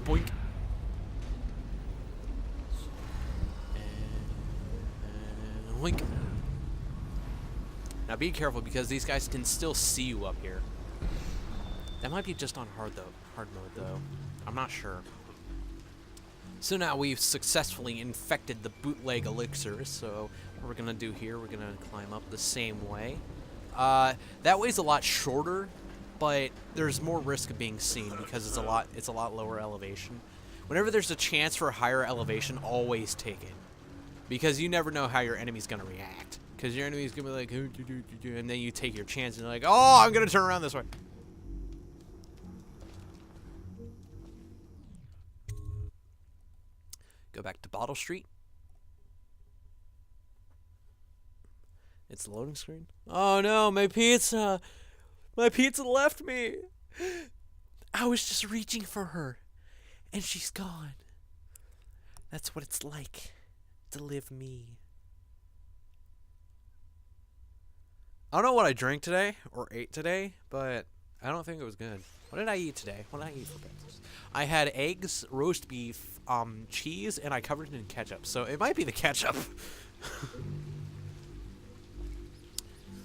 Boink. And wink. Now be careful because these guys can still see you up here. That might be just on hard mode though. I'm not sure. So now we've successfully infected the bootleg elixir. So what we're gonna do here, we're gonna climb up the same way. That way's a lot shorter, but there's more risk of being seen because it's a lot lower elevation. Whenever there's a chance for a higher elevation, always take it, because you never know how your enemy's gonna react. Because your enemy's gonna be like, and then you take your chance and you're like, oh, I'm gonna turn around this way. Go back to Bottle Street. It's the loading screen. Oh no, my pizza! My pizza left me! I was just reaching for her, and she's gone. That's what it's like to live me. I don't know what I drank today, or ate today, but I don't think it was good. What did I eat today? What did I eat for breakfast? I had eggs, roast beef, cheese, and I covered it in ketchup. So it might be the ketchup.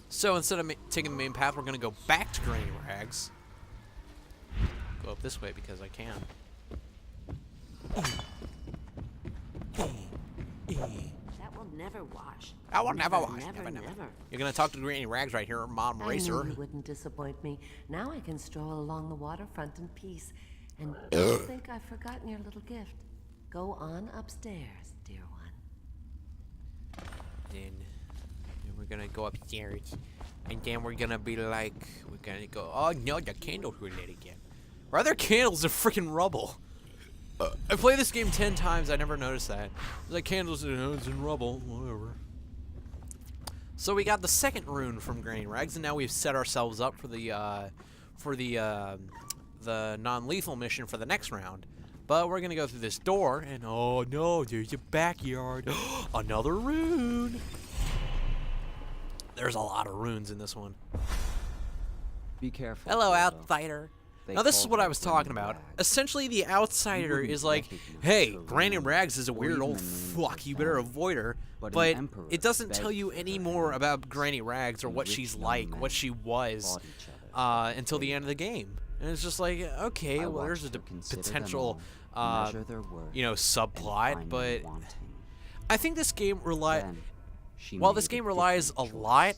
So instead of taking the main path, we're going to go back to Granny Rags. Go up this way because I can. That will never wash. I will never wash. Never. You're going to talk to Granny Rags right here, Mom Racer. I knew you wouldn't disappoint me. Now I can stroll along the waterfront in peace. And don't think I've forgotten your little gift. Go on upstairs, dear one. Then we're going to go upstairs. And then we're going to be like, we're going to go, oh no, the candles were lit again. Why are there candles in freaking rubble? I played this game 10 times, I never noticed that. It's like candles, it's in rubble, whatever. So we got the second rune from Granny Rags, and now we've set ourselves up for the non-lethal mission for the next round. But we're gonna go through this door, and oh no, there's a backyard. Another rune. There's a lot of runes in this one. Be careful. Hello, outsider. Now this is what I was talking about. Essentially, the outsider is like, hey, Granny Rags is a weird old fuck, you better avoid her. But it doesn't tell you any more about Granny Rags or what she's like, what she was, until the end of the game. And it's just like, okay, well, there's a potential, you know, subplot, but I think this game while this game relies a lot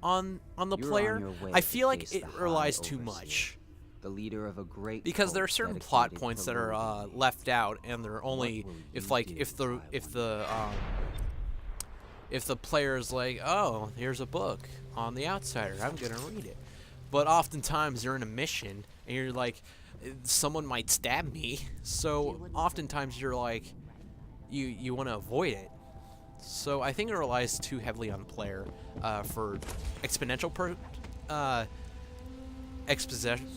on the player, I feel like it relies too much. The leader of a great because there are certain plot points that are left out, and they're only if the player's like, oh, here's a book on the outsider, I'm gonna read it. But oftentimes you're in a mission and you're like, someone might stab me, so oftentimes you're like, you want to avoid it. So I think it relies too heavily on the player for exponential exposition.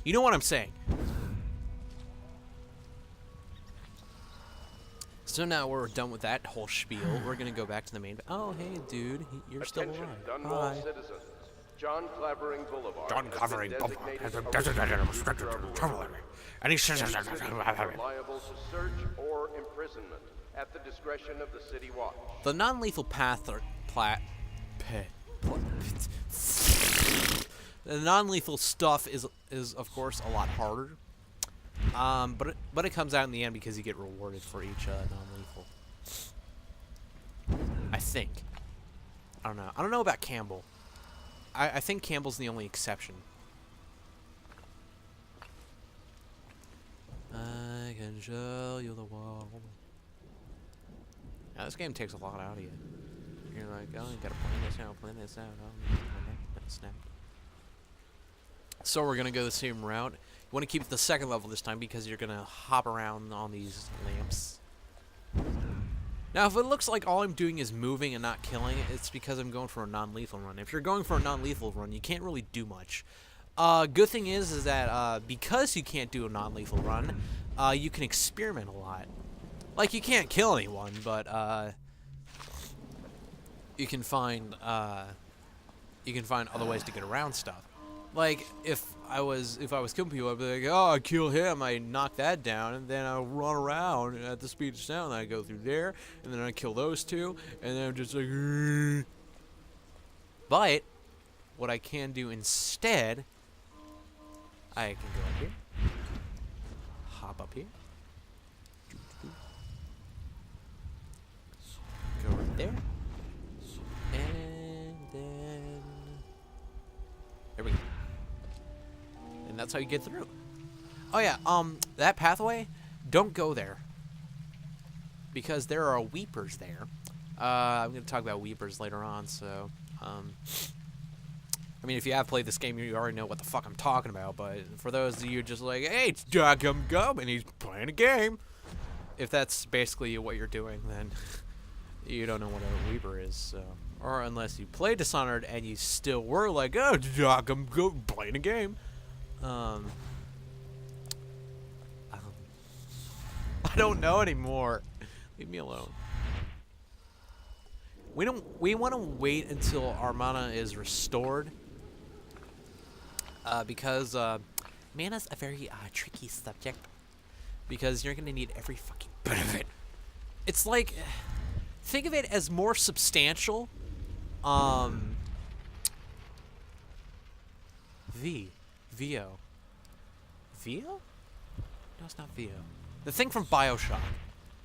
You know what I'm saying. So now we're done with that whole spiel. We're gonna go back to the main. Oh, hey, dude, you're still alive. Dunwall citizens. John Clavering Boulevard. John Clavering Boulevard has a designated restricted traveler, and he says liable to search or imprisonment at the discretion of the city watch. the non-lethal path or the non-lethal stuff is of course a lot harder. But it comes out in the end because you get rewarded for each non-lethal. I think. I don't know. I don't know about Campbell. I think Campbell's the only exception. I can show you the world. Now this game takes a lot out of you. You're like, oh, you gotta plan this out. Oh, snap. So we're gonna go the same route. You want to keep it the second level this time because you're going to hop around on these lamps. Now, if it looks like all I'm doing is moving and not killing, it's because I'm going for a non-lethal run. If you're going for a non-lethal run, you can't really do much. Good thing is that because you can't do a non-lethal run, you can experiment a lot. Like, you can't kill anyone, but you can find other ways to get around stuff. Like, if I was killing people, I'd be like, oh, I kill him, I knock that down, and then I run around at the speed of sound, and I go through there, and then I kill those two, and then I'm just like, "Grrr." But what I can do instead, I can go up here, hop up here, go right there, and then there we go. And that's how you get through. Oh yeah, that pathway, don't go there. Because there are weepers there. I'm going to talk about weepers later on, so, I mean, if you have played this game, you already know what the fuck I'm talking about, but for those of you just like, hey, it's Gum Gum, and he's playing a game. If that's basically what you're doing, then you don't know what a weeper is, so. Or unless you play Dishonored and you still were like, oh, Gum Gum, playing a game. I don't know anymore. Leave me alone. We want to wait until our mana is restored. Because mana's a very tricky subject. Because you're gonna need every fucking bit of it. It's like, think of it as more substantial. VO. VO? No, it's not VO. The thing from BioShock.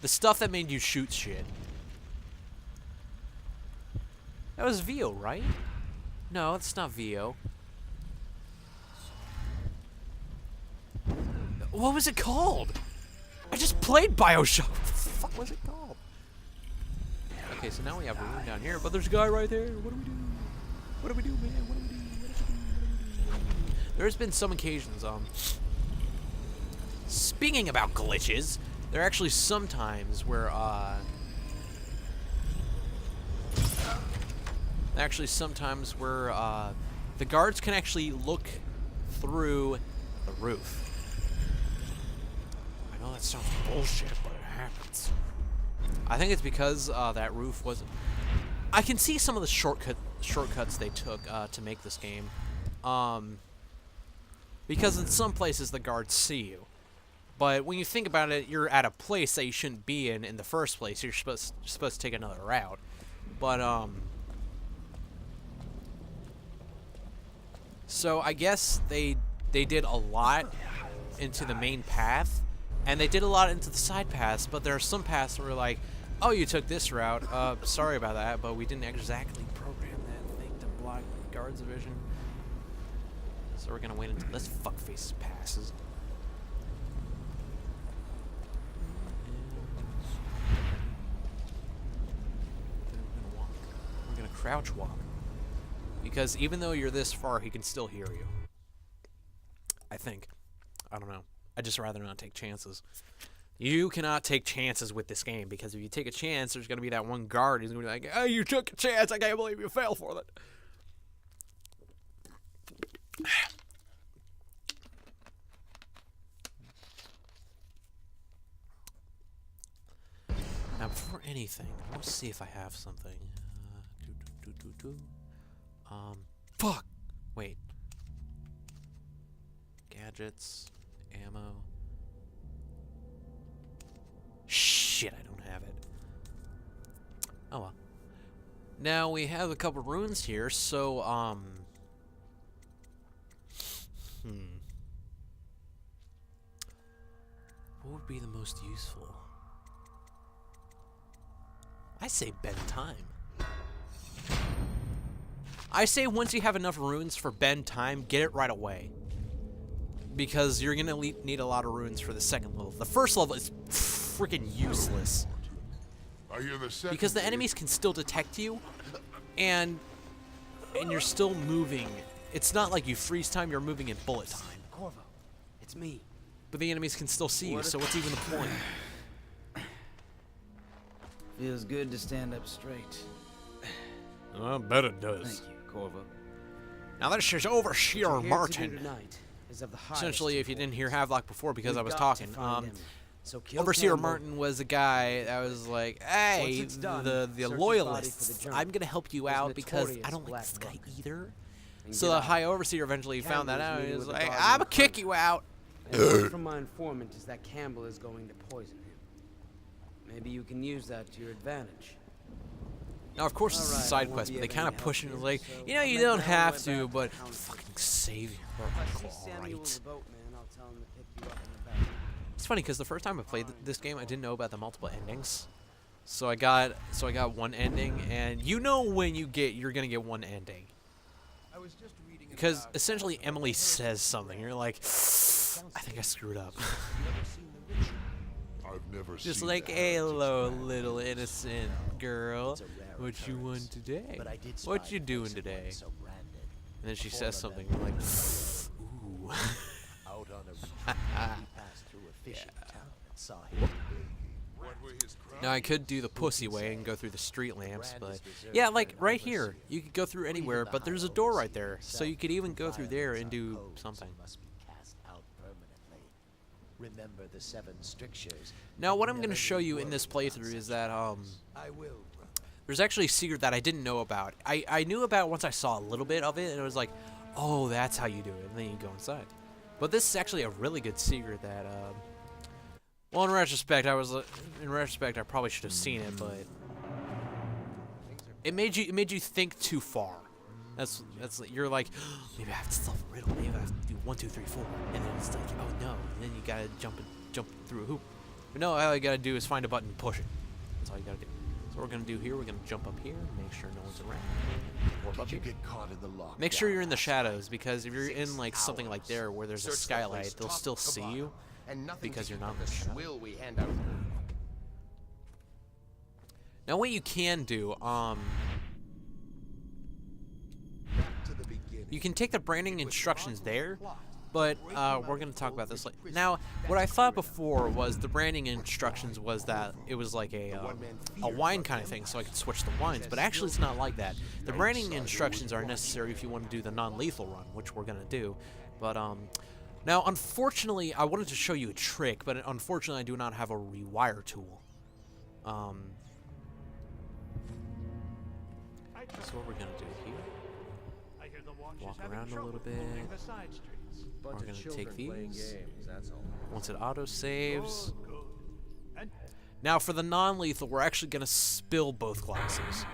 The stuff that made you shoot shit. That was VO, right? No, it's not VO. What was it called? I just played BioShock. What the fuck was it called? Okay, so now we have a room down here, but there's a guy right there. What do we do? What do we do, man? What do we do? There's been some occasions, speaking about glitches, there are actually some times where, the guards can actually look through the roof. I know that sounds bullshit, but it happens. I think it's because, that roof wasn't... I can see some of the shortcuts they took, to make this game. Because in some places the guards see you. But when you think about it, you're at a place that you shouldn't be in the first place. You're supposed to take another route. But, so I guess they did a lot into the main path, and they did a lot into the side paths, but there are some paths where like, oh, you took this route, sorry about that, but we didn't exactly program that thing to block guards' vision. So we're gonna wait until this fuckface passes. We're gonna crouch walk. Because even though you're this far, he can still hear you. I think. I don't know. I'd just rather not take chances. You cannot take chances with this game, because if you take a chance, there's gonna be that one guard who's gonna be like, oh, you took a chance, I can't believe you fell for it. Now, before anything, let's see if I have something. Fuck! Wait. Gadgets, ammo. Shit, I don't have it. Oh well. Now, we have a couple runes here, so, what would be the most useful? I say bend time. I say once you have enough runes for bend time, get it right away. Because you're gonna need a lot of runes for the second level. The first level is freaking useless. Because the enemies can still detect you, and you're still moving. It's not like you freeze time, you're moving in bullet time. Corvo, it's me. But the enemies can still see you, so what's even the point? Feels good to stand up straight. I bet it does. Thank you, Corvo. Now this is Overseer Martin. Essentially, if you didn't hear Havelock before because I was talking, Overseer Martin was a guy that was like, hey, the loyalists, I'm going to help you out because I don't like this guy either. and So get the out. High Overseer eventually found that Campbell's out. He meeting was with the like, guards I'm in gonna kick you out. And word from my informant is that Campbell is going to poison him. Maybe you can use that to your advantage. Now, of course, it's a Alright, I side won't quest, be but they of kind any of push it help like, here, so you know, I'll you make don't my have way to, back to but town. fucking save your If I see Samuel alright. the boatman, I'll tell him to pick you up in the back. It's funny because the first time I played this game, I didn't know about the multiple endings. So I got one ending, and you know when you're gonna get one ending. Because essentially Emily says something, you're like, I think I screwed up. I've never Just seen like, that. hello, little innocent girl. What you want today? What you doing today? And then she says something, you're like, ooh. Out on a retreat, we passed through a fishing town and saw him. Now I could do the pussy way and go through the street lamps, but yeah, like right here, you could go through anywhere, but there's a door right there, so you could even go through there and do something. Must be cast out permanently. Remember the 7 strictures. Now what I'm going to show you in this playthrough is that I will. there's actually a secret that I didn't know about. I knew about once I saw a little bit of it, and it was like, oh, that's how you do it, and then you go inside. But this is actually a really good secret that, well, in retrospect, I probably should have seen it, but it made you think too far. That's you're like, maybe I have to solve a riddle. Maybe I have to do 1, 2, 3, 4, and then it's like, oh no, and then you gotta jump through a hoop. But no, all you gotta do is find a button and push it. That's all you gotta do. So what we're gonna do here, we're gonna jump up here, make sure no one's around. Warp up Did you here. get caught in the lock? Make sure you're in the shadows, because if you're in like something like there where there's a skylight, they'll still see you because you're not in the shadow. Will we hand out? Now what you can do, To the beginning. you can take the branding instructions there, but we're going to talk about this later. Now, what I thought before was the branding instructions was that it was like a wine kind of thing, so I could switch the wines, but actually it's not like that. The branding instructions are necessary if you want to do the non-lethal run, which we're going to do. But now, unfortunately, I wanted to show you a trick, but unfortunately I do not have a rewire tool. So what we're going to do here, walk around a little bit. We're going to take these. Once it auto-saves. Now for the non-lethal, we're actually going to spill both glasses.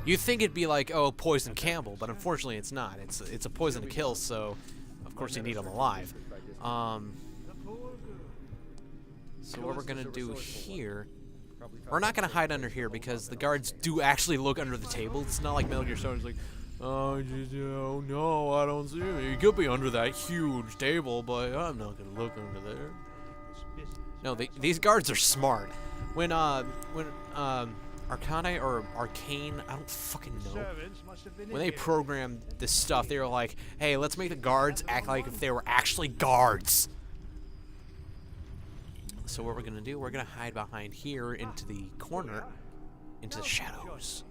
You'd think it'd be like, oh, poison Campbell, but unfortunately it's not. It's a poison to kill, so of course you need them alive. So what we're going to do here, we're not going to hide under here because the guards do actually look under the table. It's not like Metal Gear Solid, it's like, oh, no, I don't see him. He could be under that huge table, but I'm not going to look under there. No, these guards are smart. When Arcane or Arcane, I don't fucking know. When they programmed this stuff, they were like, hey, let's make the guards act like if they were actually guards. So what we're going to do, we're going to hide behind here into the corner, into the shadows.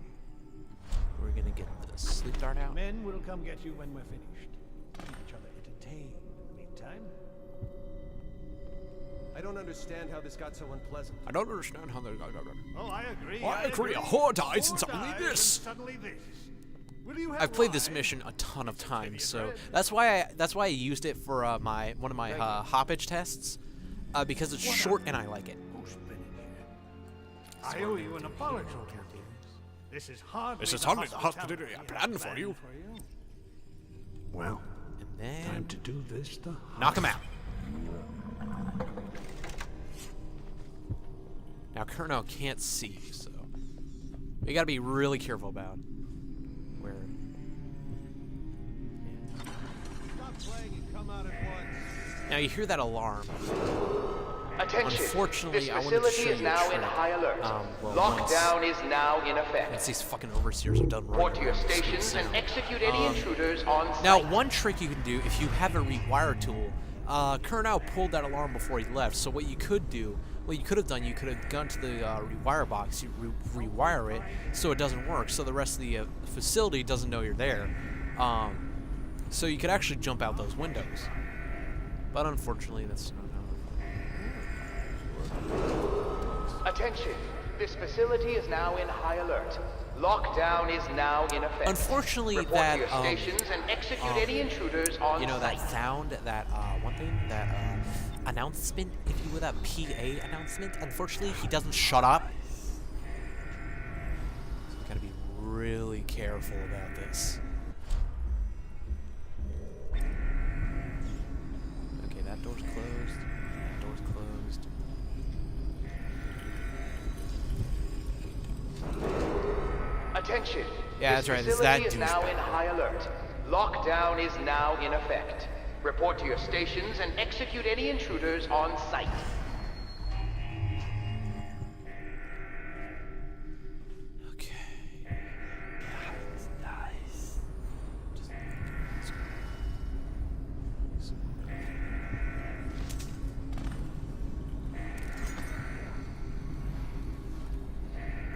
We're going to get the sleep dart out. Men will come get you when we're finished. Keep each other entertained in the meantime. I don't understand how this got so unpleasant. I don't understand how they got. Oh, I agree. I agree. A whore dies and suddenly this. Suddenly this. Will you have I've played this wine? mission a ton of times, so that's why I used it for one of my hoppage tests, because it's short and I like it. I owe you an apology, Captain. This is hardly the hospitality I planned for you. Well, And then time to do this the knock him out. Now Kurnow can't see, so we gotta be really careful about where. Stop playing and come out at once. Now you hear that alarm. Attention. Unfortunately, this I wanted to facility facility show is you a now trick. in high alert. Well, Lockdown is now in effect. Once these fucking overseers are done running Report to your around, it's stations insane. and execute any intruders on site. Now, one trick you can do if you have a rewire tool, Kurnow pulled that alarm before he left. So what you could do, what you could have done, you could have gone to the rewire box, you rewire it so it doesn't work, so the rest of the facility doesn't know you're there. So you could actually jump out those windows. But unfortunately, that's not how. Attention. This facility is now in high alert. Lockdown is now in effect. Unfortunately, Report that, to your stations and execute any intruders on you know, site. that sound, that, one thing, that, announcement, if you will, that PA announcement, unfortunately, he doesn't shut up. So we gotta be really careful about this. Okay, that door's closed. That door's closed. Attention. Yeah, This that's right, it's that facility is now douchebag. in high alert. Lockdown is now in effect. Report to your stations and execute any intruders on site. Okay.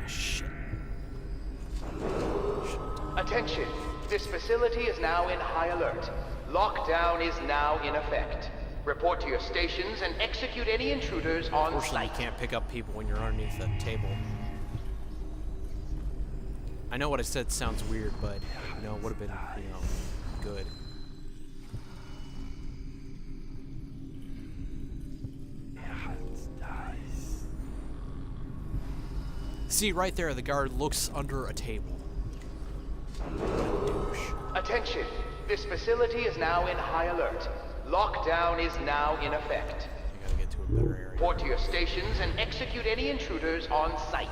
Shit. Attention. This facility is now in high alert. Lockdown is now in effect. Report to your stations and execute any intruders on Unfortunately, you site. can't pick up people when you're underneath the table. I know what I said sounds weird, but, you know, it would have been, you know, good. See, right there, the guard looks under a table. Douche. Attention. This facility is now in high alert. Lockdown is now in effect. I gotta get to a better area. Report to your stations and execute any intruders on site.